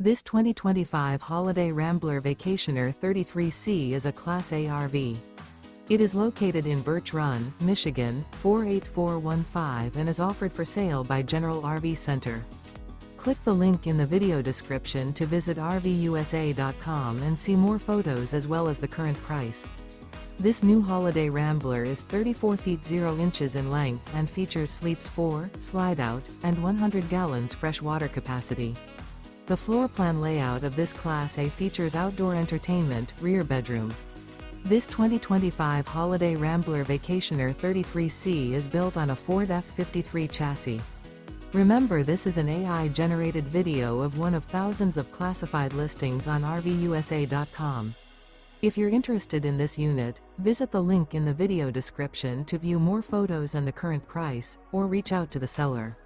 This 2025 Holiday Rambler Vacationer 33C is a Class A RV. It is located in Birch Run, Michigan, 48415 and is offered for sale by General RV Center. Click the link in the video description to visit RVUSA.com and see more photos as well as the current price. This new Holiday Rambler is 34 feet 0 inches in length and features sleeps 4, slide-out, and 100 gallons fresh water capacity. The floor plan layout of this Class A features outdoor entertainment, rear bedroom. This 2025 Holiday Rambler Vacationer 33C is built on a Ford F-53 chassis. Remember, this is an AI-generated video of one of thousands of classified listings on RVUSA.com. If you're interested in this unit, visit the link in the video description to view more photos and the current price, or reach out to the seller.